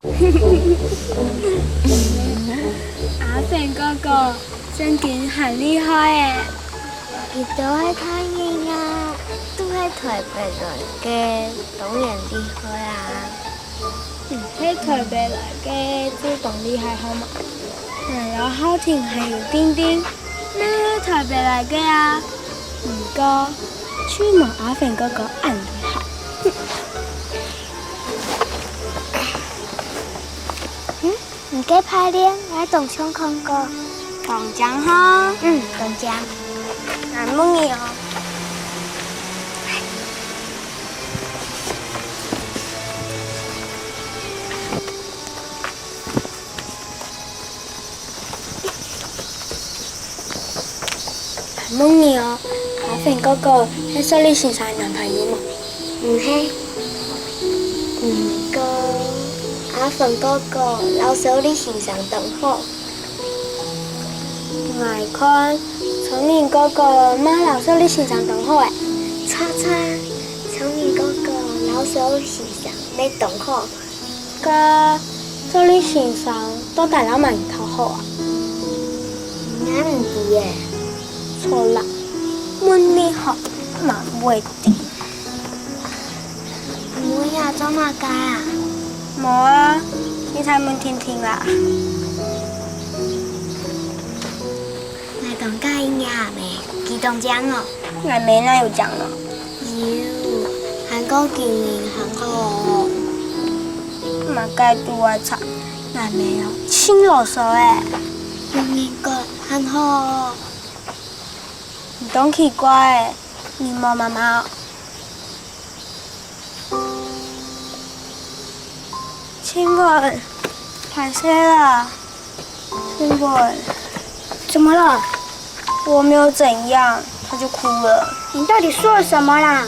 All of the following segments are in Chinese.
阿肥哥哥真勁很厲害誒！佢都係睇見啊，都係台北來嘅，當然厲害啊！喺台北來嘅都當厲害好嘛？然後浩庭還有丁丁，咩喺台北來嘅啊？唔過，去問阿肥哥哥按厲害。唔記拍臉，我同窗看過。同江哈？同江。難夢兒哦。難夢兒哦，阿肥哥哥係蘇麗先生男朋友嘛？唔係。唔過。阿芬哥哥老少你先生等好，我看聰明哥哥媽老少你先生等好誒。錯，聰明哥哥老少先生你等好，個少你先生都大老萬頭好啊？我唔知誒。錯啦，問你好嘛會啲。唔會啊，做乜解啊？冇啊，你才問聽聽啦。我同家應呀未？佢同講哦。我沒哪有講咯。韓國見面很好哦。嘛該對我吵，我沒有親老手誒。英國很好哦。你當奇怪誒，你冇媽媽。親吻，拍謝了。親吻，怎麼了？我沒有怎樣，他就哭了。你到底說了什麼啦？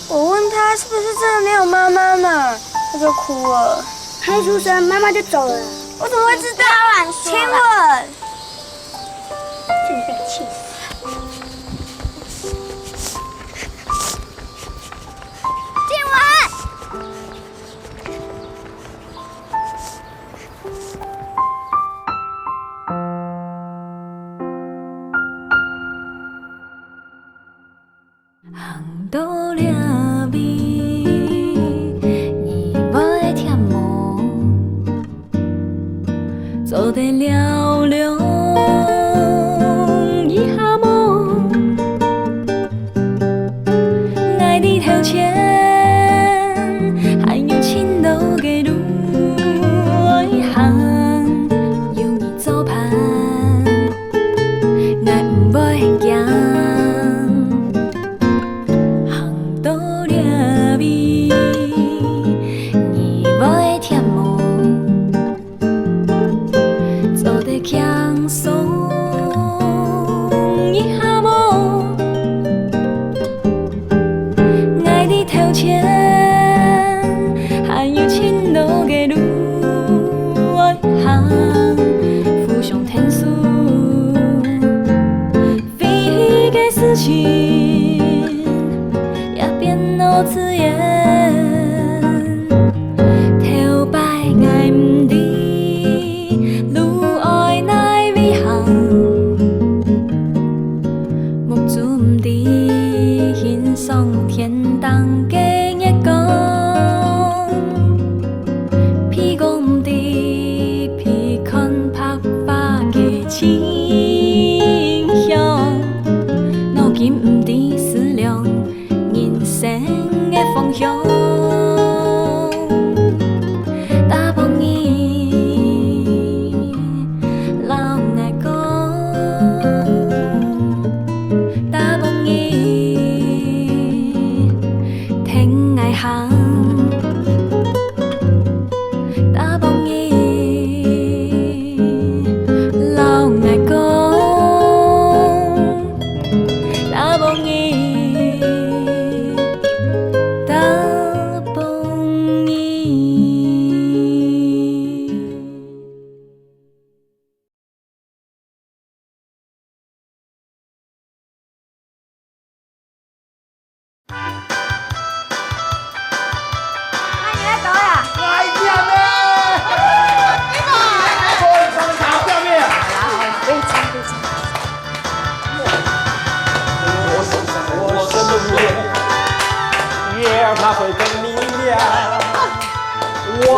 我問他是不是真的沒有媽媽嘛，他就哭了。還出聲，媽媽就走了。我怎麼會知道啊？親吻，真被氣死。烘豆涼味，意外甜無，做得了了一下無，愛的頭前，還有青豆嘅路，一行有你做伴，愛唔會驚。kiếm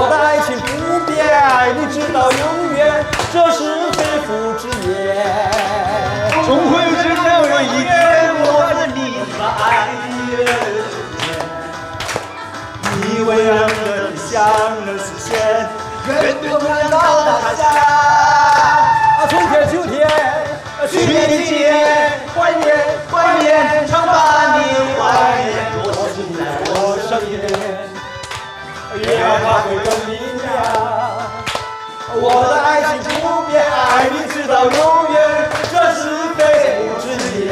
我的爱情不变，爱你直到永远，这是肺腑之言。终会有这样的一天，我和你把爱越重建，你为让的理想能实现，愿永远到达家。春天秋天，去年的今年，怀念，常把你怀念，多时你在我身边。月亮它会更明亮，我的爱情不变，爱你直到永远，这是肺腑之言。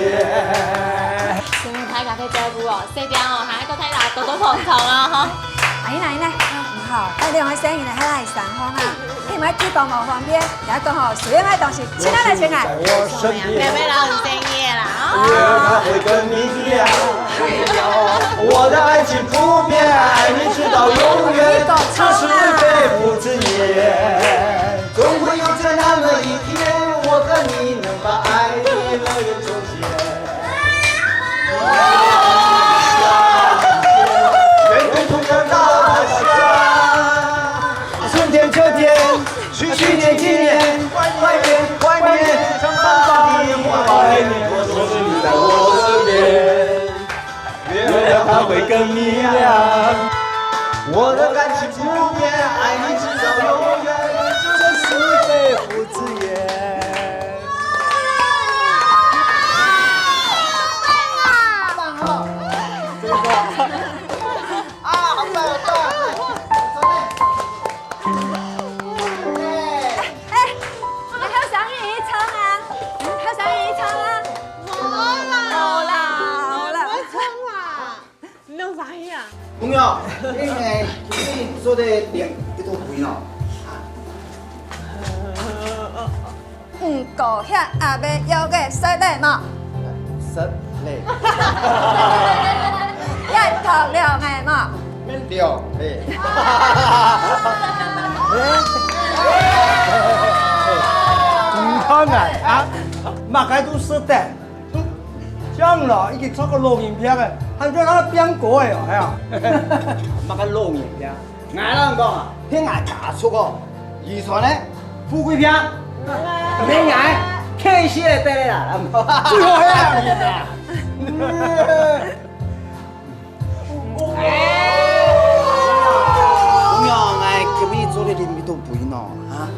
前面睇咖啡姐夫哦，4點哦，下一個睇大個都同堂啊，阿姨奶奶，唔好，咱兩個生意嚟喺嚟上方啊！你唔係主講無方便，也講吼，雖然係當時親愛嚟親愛。嗬，咩咩老唔正嘢啦，月亮它会更明亮，我的爱情不变，爱你直到永远，这是肺腑之言。总会有这样的一天，我和你能把爱越来越重建。愿共同样到达家，春天秋天，去年今年，怀念，常把你怀念，我总是你在我身边。月亮它会更明亮，我的感情不变，爱你直到永远，这是肺腑之言。朋友，你做的练你都会咯。高遐阿妹要个失礼嘛，失礼。一頭兩個嘛。免了礼。唔可能啊！马开都说的，讲了已经出个录影片的，还叫他编过的哦，系啊。乜个老年片？俺人讲啊，偏俺家出个遗传的富贵片，没俺开心的得了啦。最后还要你朋友，俺隔壁做的你都不会喏啊？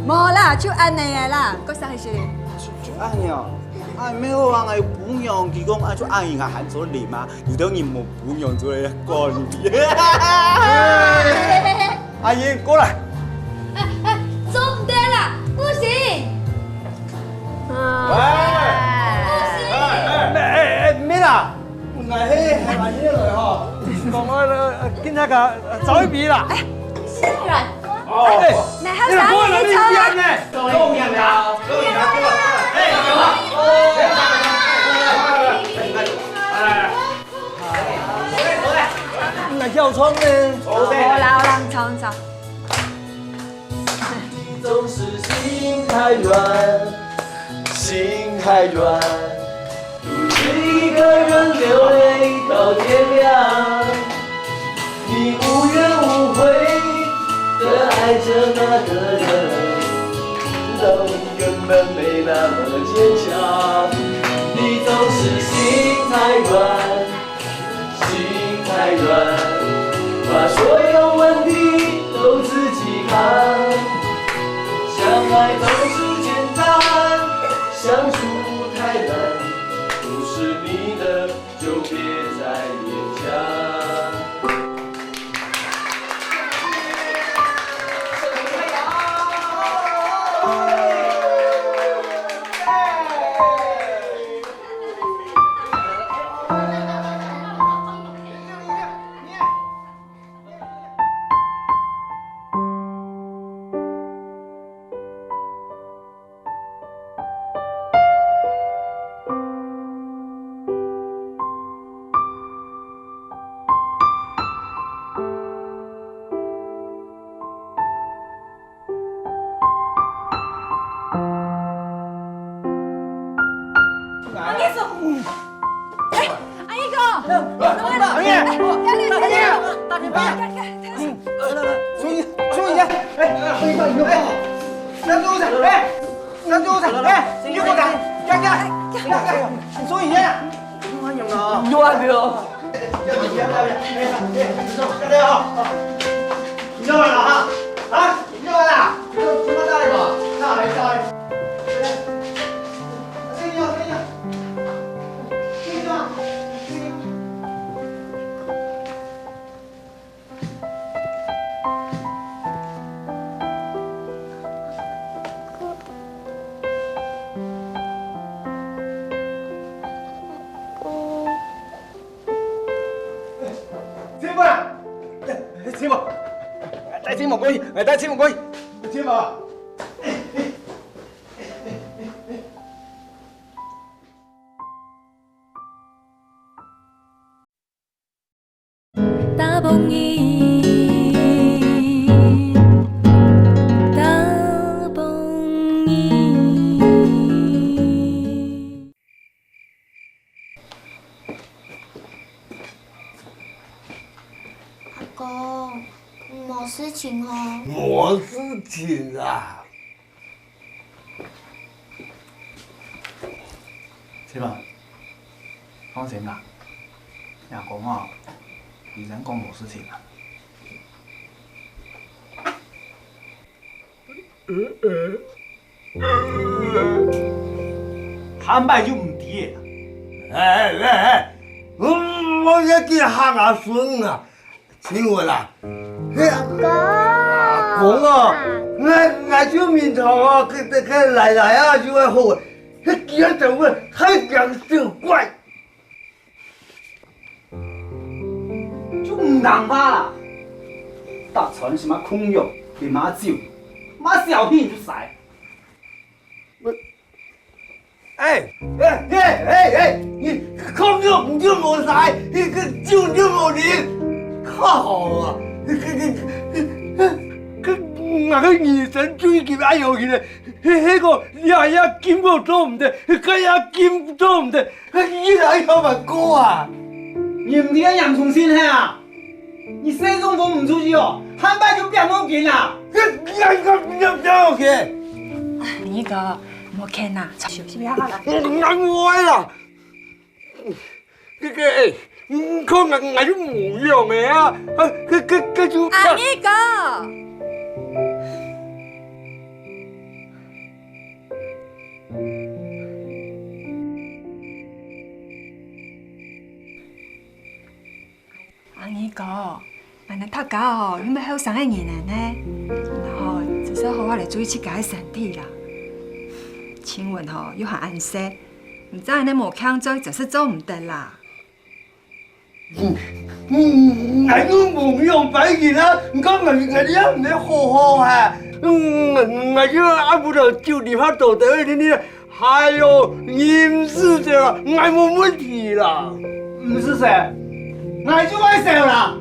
冇啦，就安尼个啦，搁啥事？就安尼哦。啊，没有啊，俺不用提供啊，就按一个喊做你嘛，有的人冇不用做的过你。阿姨过来。中间啦，不行。咩啦？俺嘿系万嘢嚟嗬，講我見那個走一邊啦。新人。哦，你好啥嘢唱啊？露面了，露面了，那叫窗呢？好啦，我人唱唱。总是心太软，心太软，独自一个人流泪到天亮。你无怨无悔的爱着那个人，到你根本没那么坚强。你总是心太软，心太软，把所有问题都自己扛。相爱总是简单，相处太难，不是你的就别再勉强。阿姨哥，阿姨，咱做啥？哎，咱做啥？哎，你给我讲，你做一件。我用了。有啊没有？你要完了啊？啊？你要完了？什么大一个？大一个。这个，这个。亲母，帶親母過去，帶親母過去，親母。大蹦伊，大蹦伊。阿公，冇事情哦。没事情啊。親母，放心啦，阿公啊，醫生講冇事情啦。坦白就唔啲嘅。我也去喊阿孫啊，請我啦。阿公啊，我就面頭啊，佢奶奶啊就會好，佢見到我太講究怪。就唔難吧啦，搭船什麼空藥給馬酒，馬小屁就曬。你空藥唔就冇晒，你個酒就冇靈，靠啊！我個醫生最近哎呦，那個也金我做唔得，佢也金做唔得，依家有乜歌啊？你唔點解人重先係啊？你西中風唔出去哦，坦白就變冇勁啦。有嘅。你個冇看呐，休息一下啦。我啦，可能我就冇用嘅啊，佢就。阿你個。阿你個，人哋讀教哦，有咩後生嘅人呢？然後就是好好嚟注意自己嘅身體啦。請問吼，要行安息，唔知你冇強做，就是做唔得啦。我都冇用擺件啦，我哋唔係好好啊，我就阿不到酒店下做得呢，還有飲食嘅，我冇問題啦。唔是噻，我就愛食啦。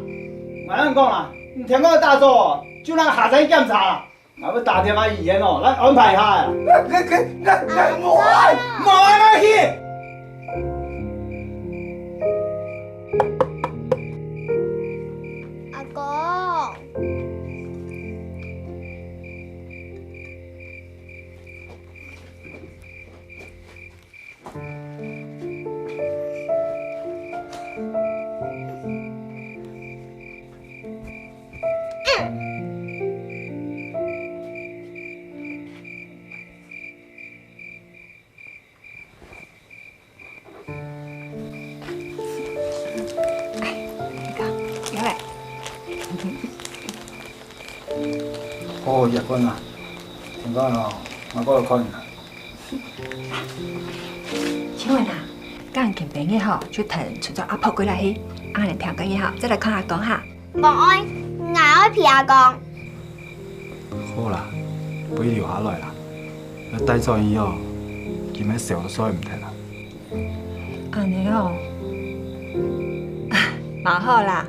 我跟你講啦，你聽講大做哦，就那個下身檢查啦。我要打電話醫院哦，來安排一下呀。冇啊去。阿公，哦，日軍啊，聽講咯，我嗰度看啦。請問啊，間見朋友吼，出騰出咗阿婆過來去，阿人聽講嘢後，再來看阿公下。我愛陪阿公。好啦，不留下來啦，要帶咗以後，見咩時候所以唔聽啦。安尼哦，蠻好啦，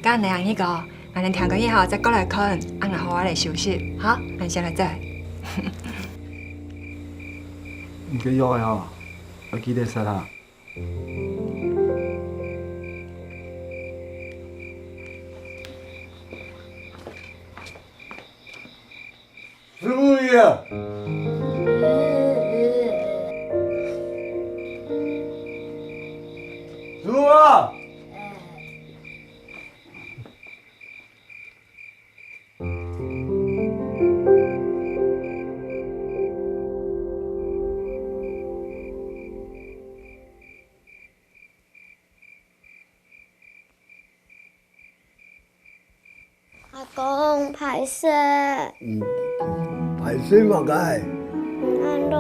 間你人呢個，阿人聽講嘢後再過來看，阿人好好嚟休息，好，阿先嚟再。唔記得呀，我記得晒啦。什么呀？什么？阿公歹势，歹势嘛该。安怎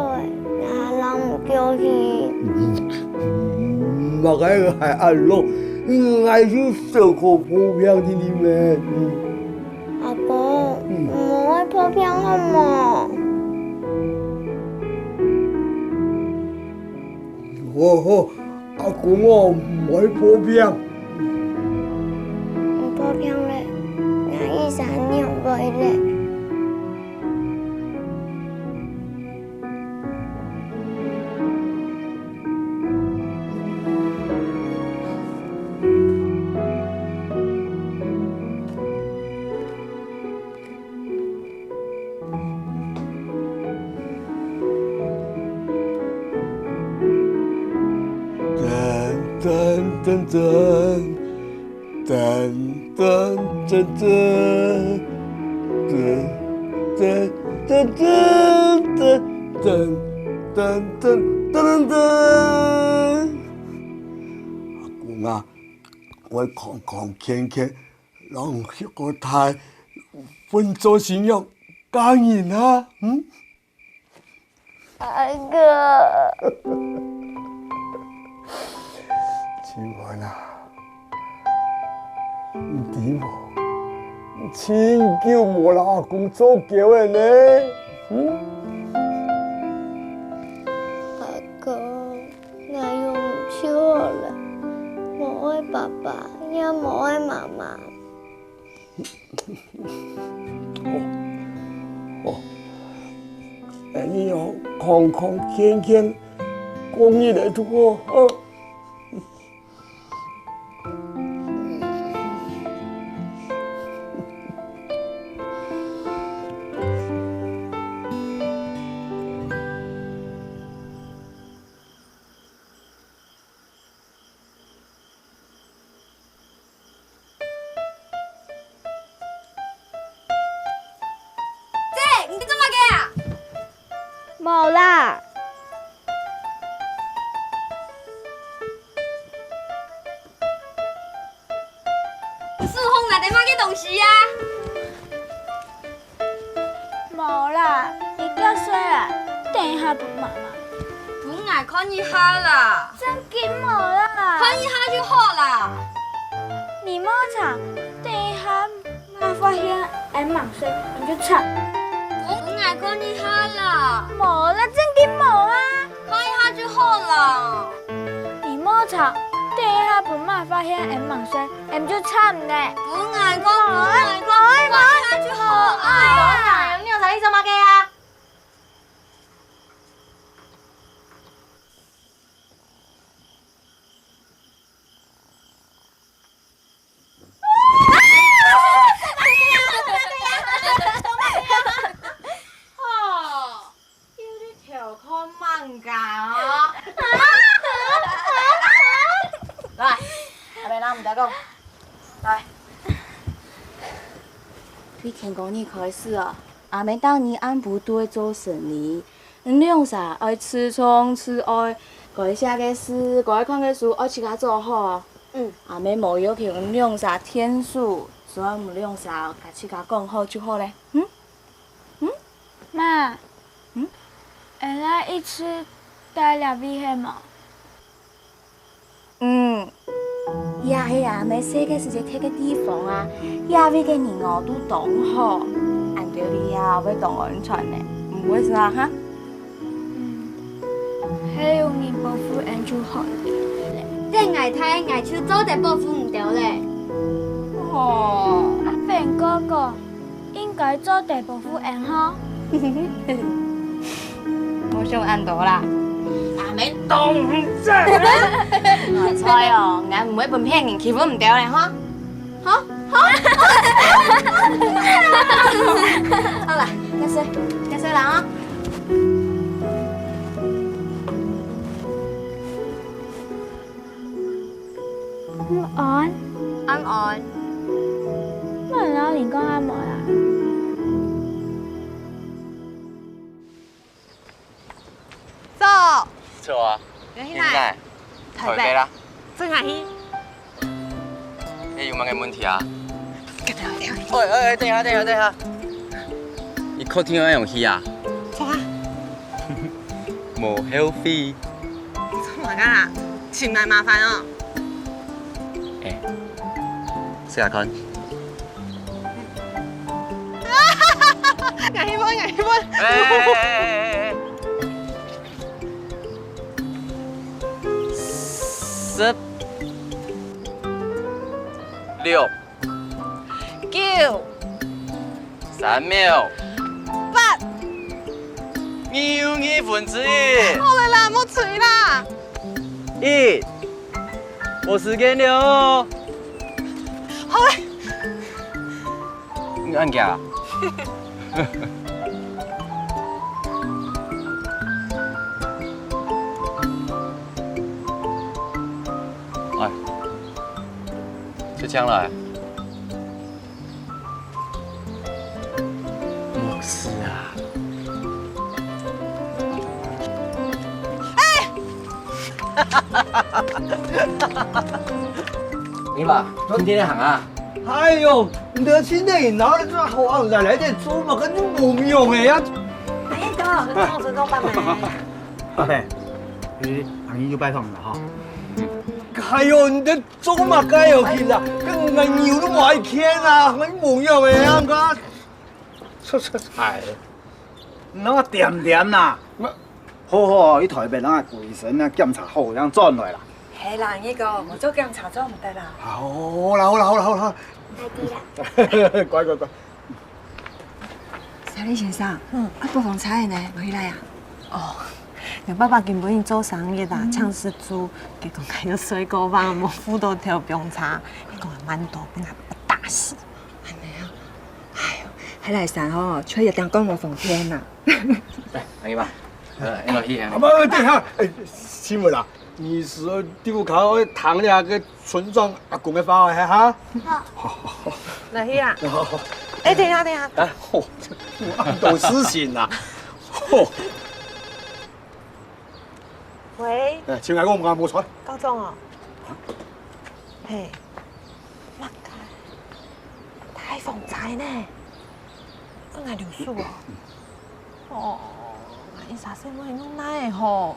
也人唔叫去？嘛该还安乐，还是受过破票的你们。阿公，唔会破片好冇？好，阿公哦，唔会破票。唔破片咧，我依3年会咧。阿公啊，我空欠，让迄个太分做信用感人啊，阿哥，亲爱啊，唔知无，请叫无啦阿公做叫的呢，阿哥，我用唔笑了，无爱爸爸，也无爱妈妈。你要空欠，讲起来都好。无啦，四风内底买去东西啊？无啦，伊叫衰啊，等一下问妈妈。本来看一下啦，真紧无啦，看一下就好啦。你莫吵，等一下妈发现俺忙睡，你就吵。本来看一下啦，无啦，真紧无啊，看一下就好啦。你莫吵，等一下问妈发现俺忙睡，俺就吵呢。本来看一下就好。哎，你有啥意思嘛？给啊？你听讲你开始哦，阿妹当年按部都会做生意，你用啥爱吃葱吃爱，该写个诗，该看个书，爱去甲做好啊。阿妹无要求你用啥天数，所以唔用啥，甲去甲讲好就好咧。妈，原来一次带了厉害吗？呀嘿阿妹写个是一个地方啊，呀位个人哦都当好，按照你啊要当安全的，唔会啥哈？还有你保护俺就好了。这外太外手做得保护唔到咧。哦，笨哥哥，应该做地保护俺哈。我想按到啦。阿妹当唔正。我猜哦，俺唔会被骗人欺负唔掉咧哈。好啦，加水啦啊！安，安安，我老年讲安莫啦。走，错啊，你来，台北啦，真下去。你有乜嘅問題啊？喂，等下，你客廳要用去啊？錯啊！冇 healthy。做乜啦？前來麻煩哦。試下看。危險！16、9、 3秒， 8，你有1/2。好了啦，莫吹啦。 1，我時間了。好了，你按鍵啊？哎，就這樣了。莫事啊。你吧，今天行啊？哎呦，你得去那哪里做好来点做嘛，跟你冇用的呀。哎哥，你放尊重爸爸。阿飞，你阿姨就拜访了哈。哎呦，你得做嘛该有去啦，跟我牛都冇愛見啊，我冇用的呀個。出彩，啷個點啦？好好，喺台北啷個回神啊檢查好，樣轉來啦。係啦，呢個我做檢查咗唔得啦。好啦。乖。小李先生，不妨猜呢，回來呀？哦，你爸爸原本要做生意啦，搶食豬，結果還有水果吧，冇輔導條不用查，你講係蠻多，本來不大事。係咪啊？哎呦，喺嚟神嗬，吹日當光我奉天啦。來，阿姨吧，你落去啊。等下，師妹啦，你是丟靠談兩個村莊阿公嘅話係哈？好。來去啊！好。哎，等下。啊，嚯，暗度私情啦。嚯。喂，請嗌我唔啱冇錯。高中哦。嘿，乜嘅？太風采呢？我係劉樹哦。哦，你啥事冇弄來吼？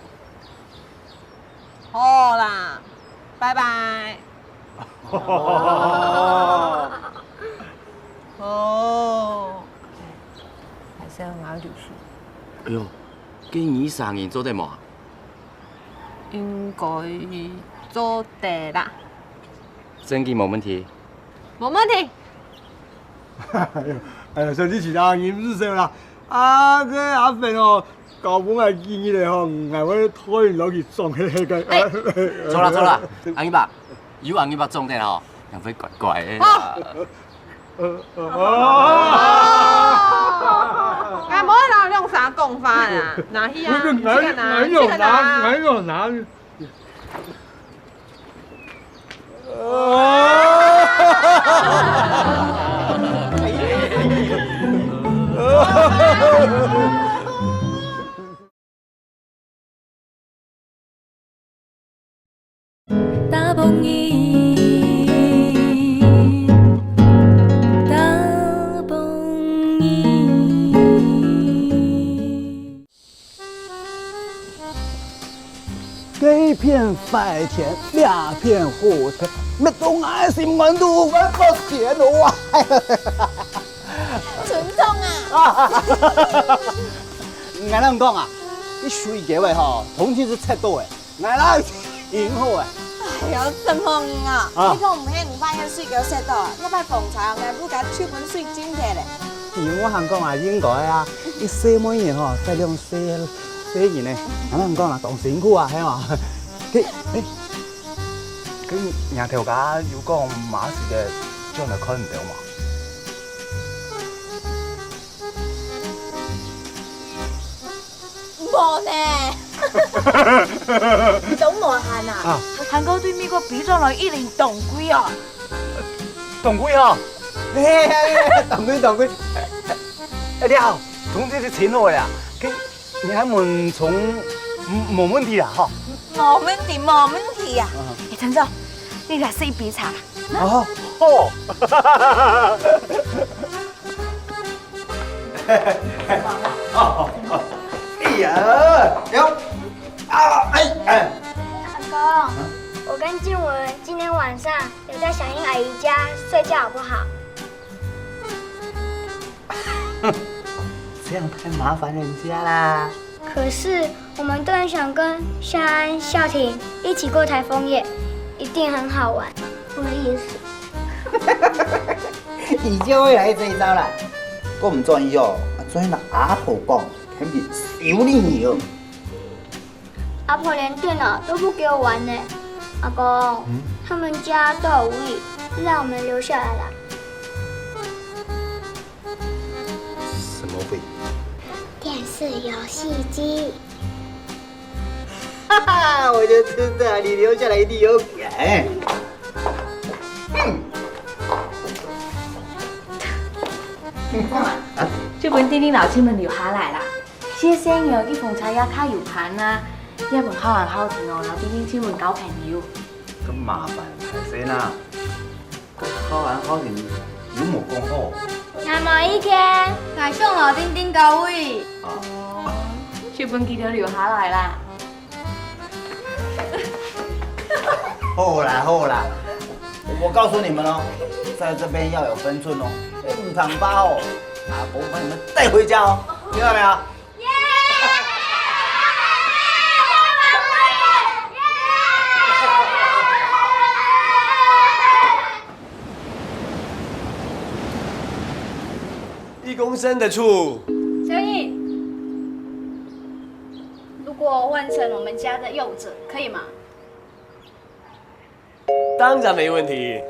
好啦，拜拜。哦，還是我劉樹。哎呦，今年生意做得冇？應該做得啦，生意冇問題。冇問題。哎呀，上次其他人唔識啦，個阿肥哦，舊本係建議你嗬，唔係我推攞去撞起嘅。錯啦，阿姨爸，如果阿姨爸中得嗬，又會怪怪嘅。哎，冇啦，用啥講法啊？哪去啊？哪有拿？大蹦伊，大蹦伊。一片菜田，2片胡菜，乜都愛心溫度溫不減哇！群眾啊！俺啷講啊？你水嘅位嗬，統天是赤道嘅，俺啷挺好嘅。哎呦，真方言啊！你講唔興唔擺嘅水叫食到，一擺逢茶嘅不解出本水晶嘅咧。我行講啊，應該啊，你洗乜嘢嗬，大量洗嘢呢？俺啷講啦，當辛苦啊，係嘛？佢廿條架要講馬事嘅，將來開唔到嘛？呢。董罗汉啊，韩国对美国比上来一零懂规啊。懂规哈？嘿，懂规。你好，同志是请我呀，你还问从冇问题啦哈？冇问题呀。陈总，你来试一杯茶。哦。哎呀，阿公，我跟静文今天晚上留在小英阿姨家睡觉好不好？这样太麻烦人家啦。可是我们都很想跟夏安、孝婷一起过台风夜，一定很好玩。我的意思。你就会来这一招啦。我唔专意哦，专意拿阿婆讲，肯定有你哦。阿婆连电脑都不给我玩呢。阿公，他们家都有Wii，让我们留下来啦。什么Wii？电视游戏机。哈哈，我就知道你留下来一定有梗。这本弟弟老亲们留下来啦。先生有啲逢茶也卡搖盤啦，一門烤人烤甜哦，老弟弟專門搞朋友。咁麻煩係先啦，烤完烤甜有冇講好？那麼一天，大送老丁丁高位。哦，这本記得留下來啦。好啦好啦，我告訴你們哦，在這邊要有分寸哦，唔糖包哦，阿婆把你們帶回家哦，聽到沒有？1公升的醋。小颖，如果换成我们家的柚子，可以吗？当然没问题。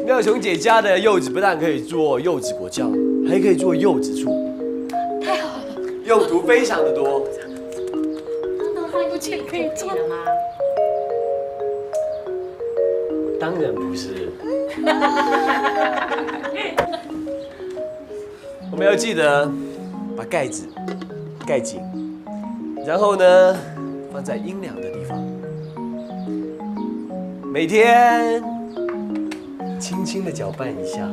妙琼姐家的柚子不但可以做柚子果酱，还可以做柚子醋，太好了，用途非常的多。不就可以做了吗？当然不是。我们要记得把盖子盖紧，然后呢，放在阴凉的地方。每天轻轻的搅拌一下，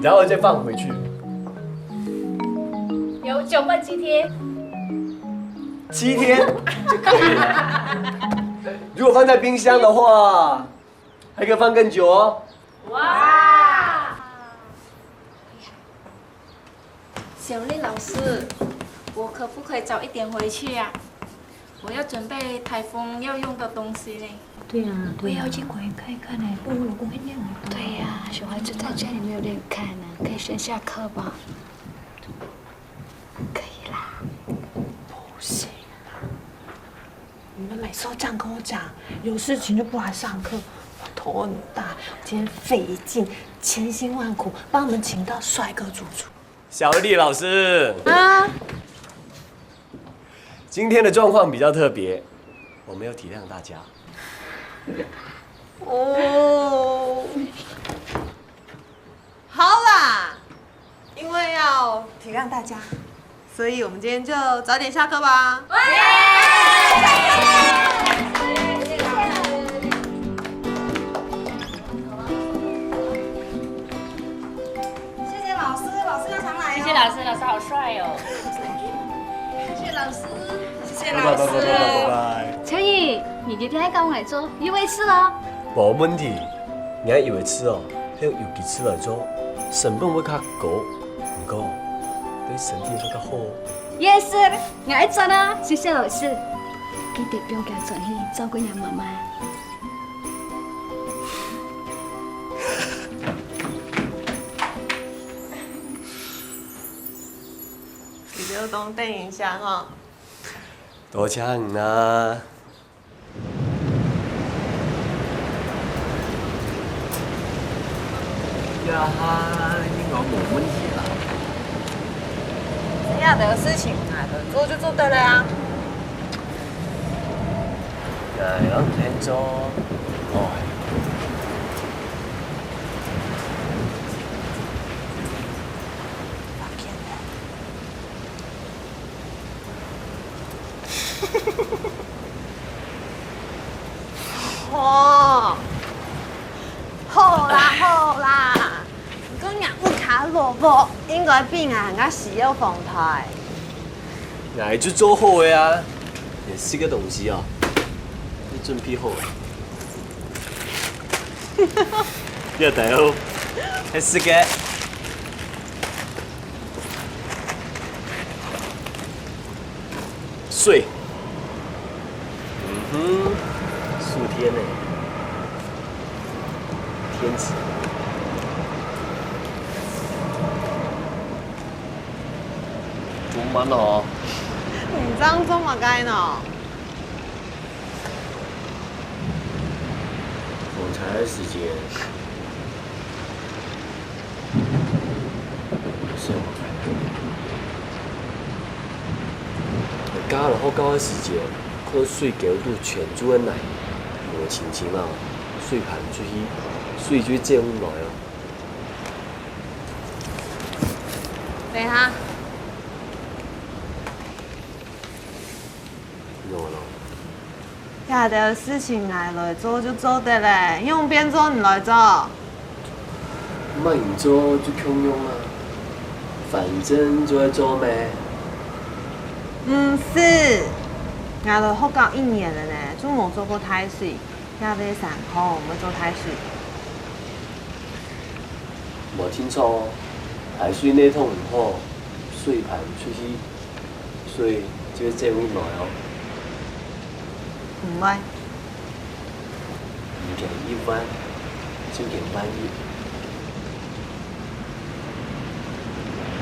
然后再放回去。有搅拌几天？7天就可以了。如果放在冰箱的话，还可以放更久哦。哇！小丽老师，我可不可以早一点回去呀？我要准备台风要用的东西呢。对呀，我也要去公园看一看呢，我老公会练舞。对呀，小孩子在家里没有练看呢，可以先下课吧？可以啦。不行啊！你们每次都这样跟我讲，有事情就不来上课，我头很大。今天费尽千辛万苦帮你们请到帅哥主厨。小丽老师，啊，今天的状况比较特别，我们要体谅大家。哦，好啦，因为要体谅大家，所以我们今天就早点下课吧。谢谢老师，老师要常来哦。谢谢老师，老师好帅哦。谢谢老师，谢谢拜老师。拜拜。秋怡，你今天还跟我来做鱼尾翅咯？冇问题，你还以为吃哦，还有尤其吃来做，成本会较高，不过对身体会较好。也是，我爱做啦，谢谢老师。记得不用给他转去照顾杨妈妈。你就多等一下哈。多谢你啦。应该冇问题啦。这样的事情啊，做就做得了啊。我聽咗，哦。哦，好啦好啦，個人唔卡蘿蔔，應該比人家使用風台。我就做好嘅啊，你食嘅東西啊，你準備好嘅。呢個大佬係食嘅。水。素天呢，天子。中文哦。唔爭中文雞呢？我才的時間，生活加了好高的時間，可水高度全住喺內，無情情啊，水盤出去，水就這樣來啊。等下。下的事情來做就做得嘞，用邊做唔來做？慢做就強用啊，反正就係做咩？唔是，我來學教1年了呢，就冇做過太水，下邊3號冇做太水。冇聽錯，排水那桶唔好，水盤出去，水就這樣來哦。唔係，唔給1萬，就給1萬1。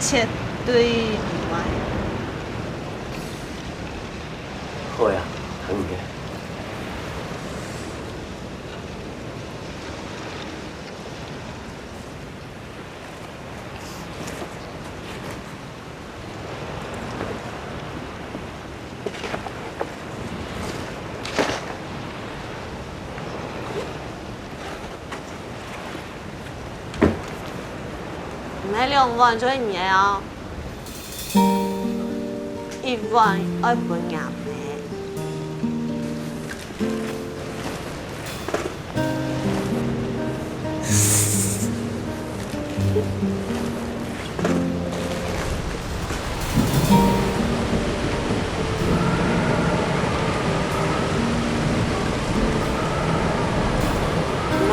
絕對唔係。好呀，肯嘅。那2萬做1年啊，1萬要分2倍。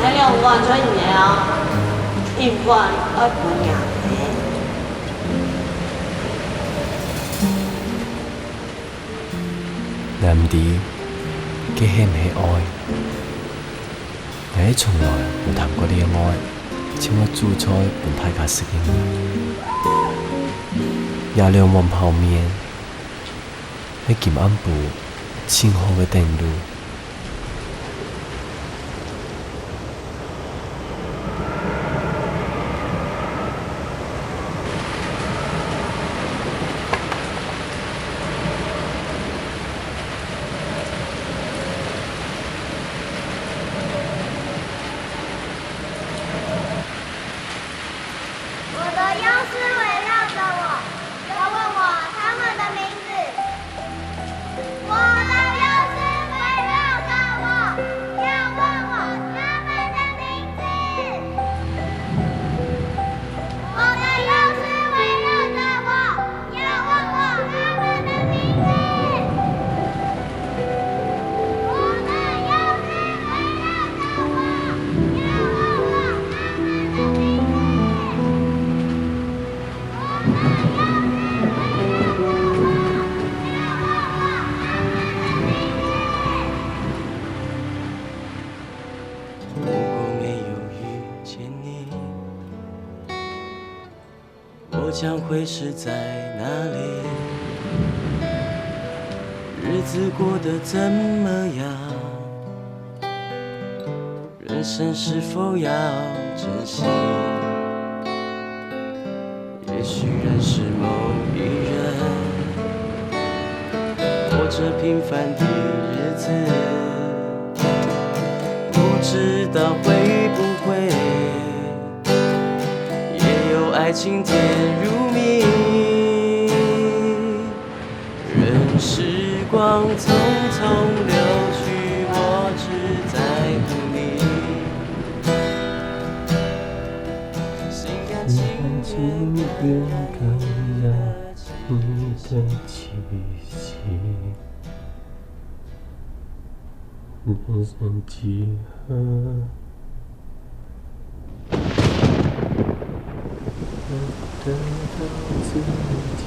那2萬做1年啊，1萬要分2倍。男啲嘅係唔係愛？我從來冇談過呢個愛，請我煮菜伴大家食嘅。22碗泡麵，喺劍安部前後嘅定路。将会是在哪里？日子过得怎么样？人生是否要珍惜？许认识某一人，过着平凡的日子，不知道会不会也有爱情甜如蜜。任时光匆匆流去，我只在乎你。心甘情愿感染你的气息，人生几何？得到自己。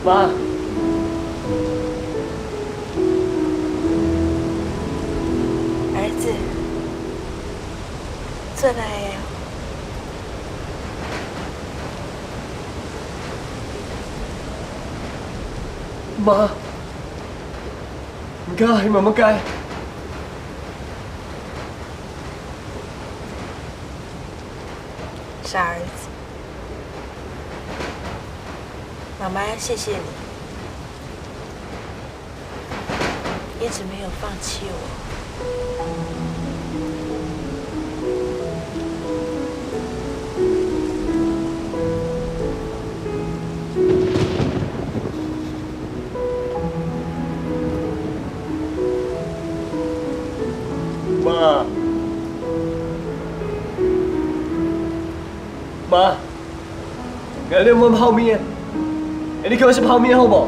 妈，儿子，做来呀！妈，唔该，妈妈该。傻儿子，妈妈要谢谢你，一直没有放弃我。妈，妈，今日有冇泡面？你给我吃泡面好不好？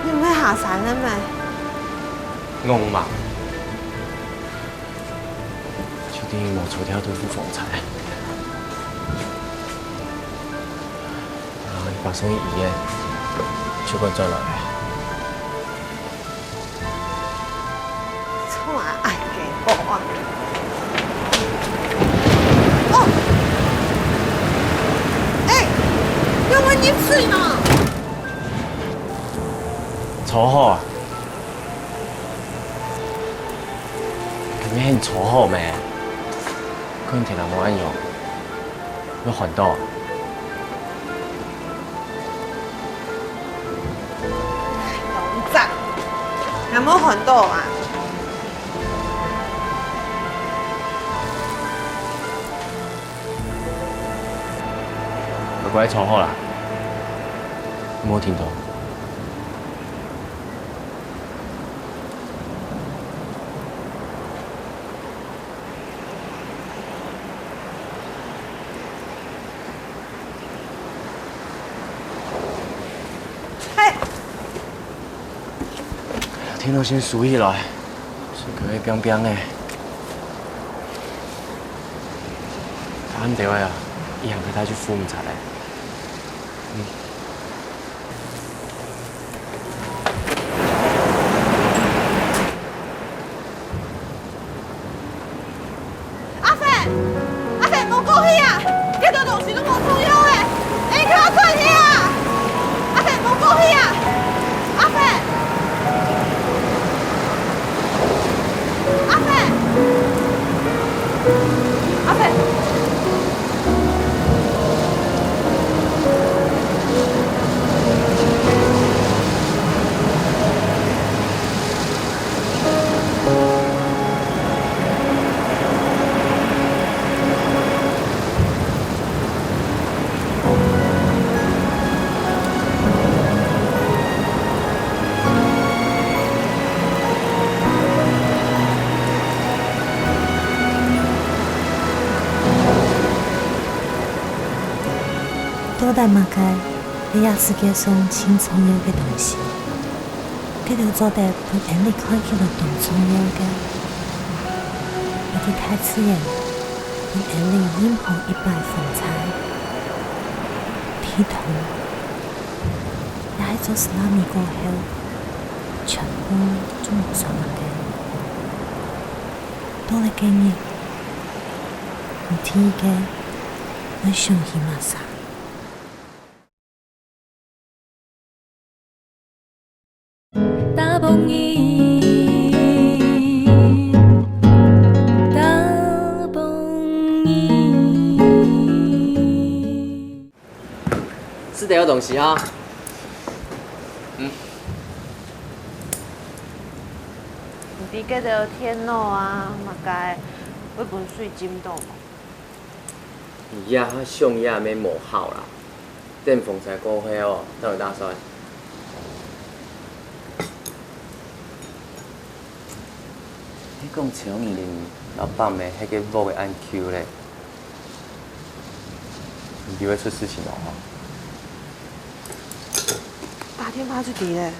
你唔去下山了没？我嘛，确定冇除掉对付风采，然后你把送医院，就跟转落来。错啊，爱给我啊！哦，哎，要我你水呢？炒好啊！你很粗好咩？可能听人无按用，要烦到。农仔，有冇烦到啊？乖乖抽好啦，有冇听到？天都先输起来，是佢会冰冰的。他唔对啊，以后佢带去父母查嘞。阿肥，阿肥冇过去啊！几多东西都冇重要的，你给我转去啊！阿肥冇过去啊！阿肥。阿肥，阿肥，多大嘛该，你也世界上真重要嘅东西，佢哋做得对眼里看起来多重要嘅，你哋太自然，对眼里任何一摆风采，剔透，也係做3年過後，全部都冇啥物嘅，多你經驗，唔聽嘅，你想起嘛啥？大蹦伊，大蹦伊。是得有东西啊。唔知嗰條天路啊，嘛該會本水浸到嘛？伊啊，上也免磨好啦，等风采过后哦，才有打算。你讲前2年老爸妹迄个某的按 Q 咧，唔就会出事情咯吼。打電話出嚟咧，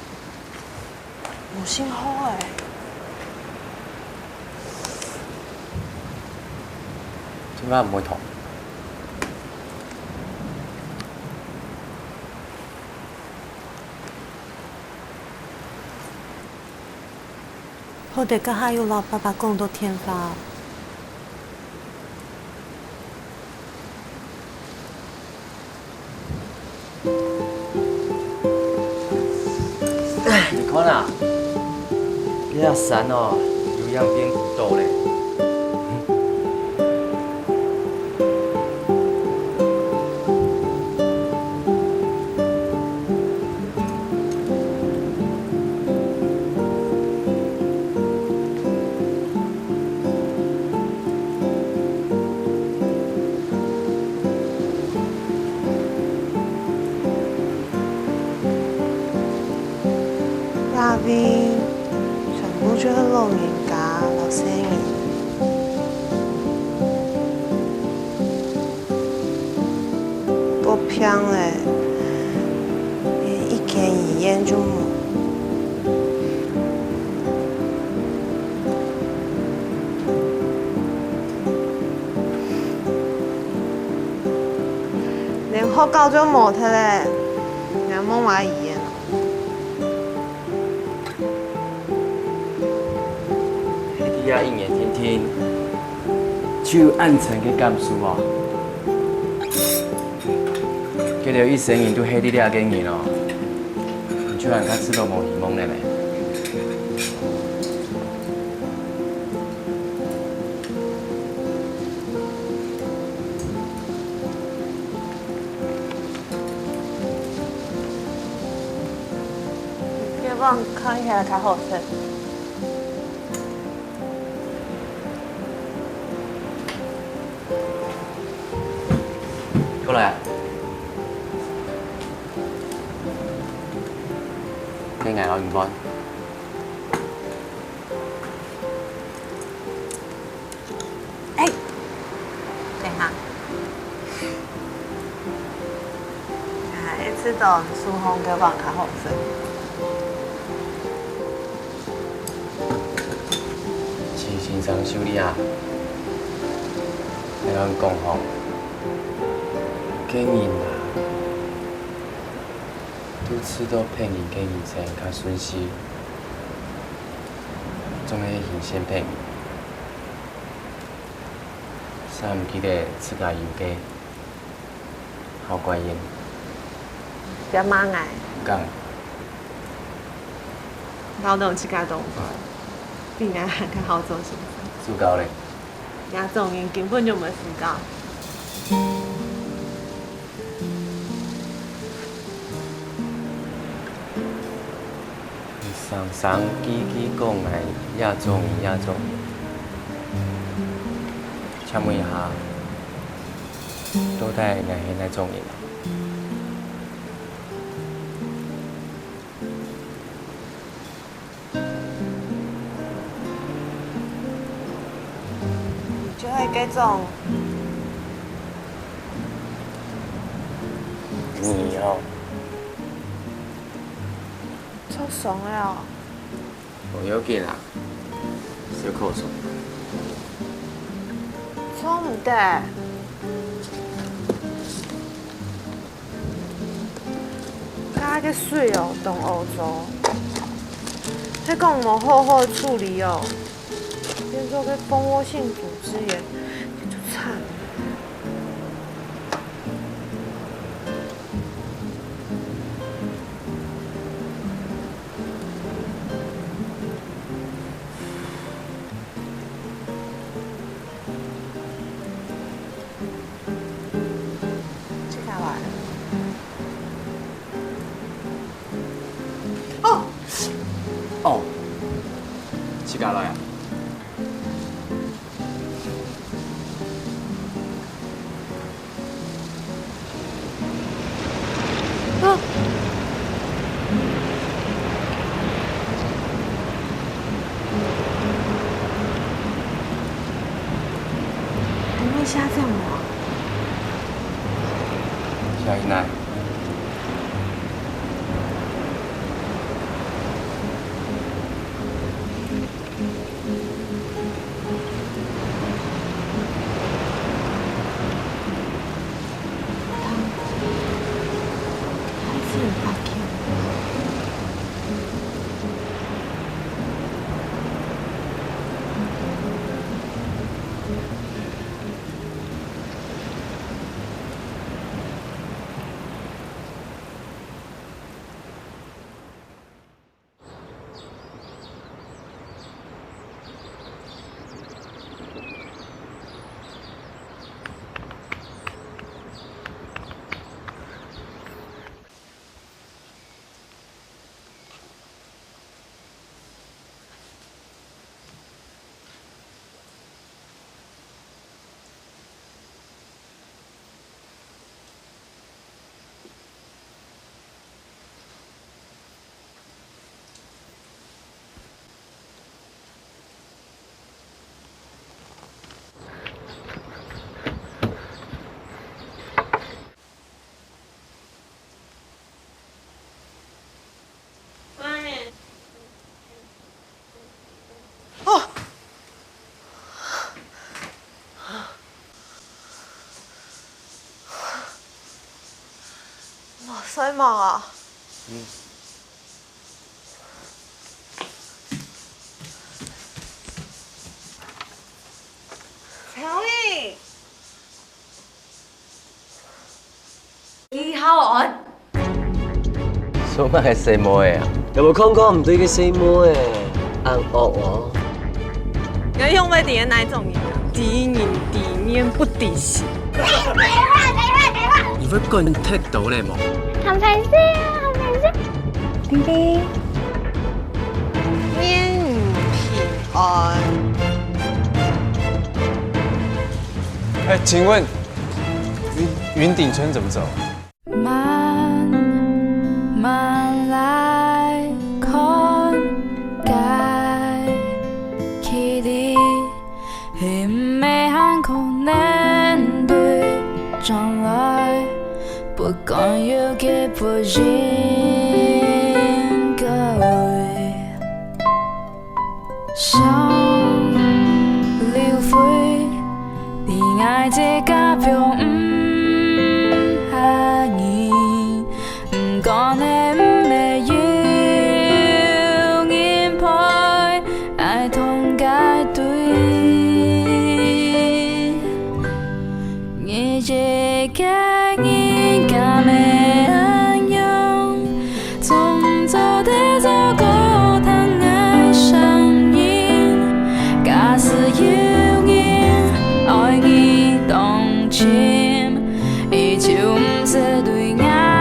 冇信號誒。點解唔會同？我哋家下有老爸爸講到天發，你看啊，你阿山哦，有样变古豆咧。那邊全部都係老人家、老生意，多平咧，連一間醫院都冇。連學校都冇得咧，你冇話醫院。迄啲啊，一年天天手按层嘅感受哦，叫到一生人都迄啲啊嘅人哦，唔就人家吃到無希望咧咩？要不然看起来较好势。过来。Cái ngày đó mình bon. Ê,等下，一次到苏红嘅话较好势。是先生修理啊，你讲讲吼，经营啊，拄次到骗人经营前较损失，总系现先骗人，啥毋记得自家油价，好怪烟。不要骂我，讲，劳动去家动作，比俺还较好做事。做到咧。亚种人根本就没时间。常常叽叽讲来亚种亚种，请问一下，到底係係哪種人啊？就係嗰種你哦，出爽了。我要緊啦，小口水。錯唔得。加個水哦，東歐洲，你講冇好好處理哦，變做個蜂窩性組織炎，這就慘了。哦，自家來啊！等一下這樣嗎？小姨奶。所以忙啊！乔丽，幾好玩？做乜係細妹啊？有冇看過唔對嘅細妹按惡喎？有用咩點哪種人？底人底面不底線。你會跟踢到你冇？行牌先啊，行牌先。丁丁，年平安。哎，请问云顶村怎么走？慢慢来看待，起的很美很可能对将来不敢有给不人各位想流费，恋爱这个表讲的没有人陪，爱同该对，你这个人敢没安用，从早的走过谈爱上瘾，假使有人爱你动情，依旧不是对爱。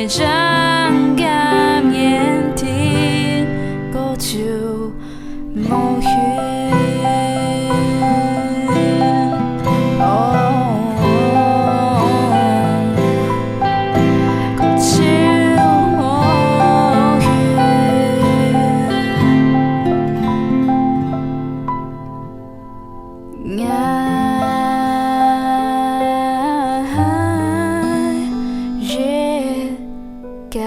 真感面天高處無怨，高處無怨。该。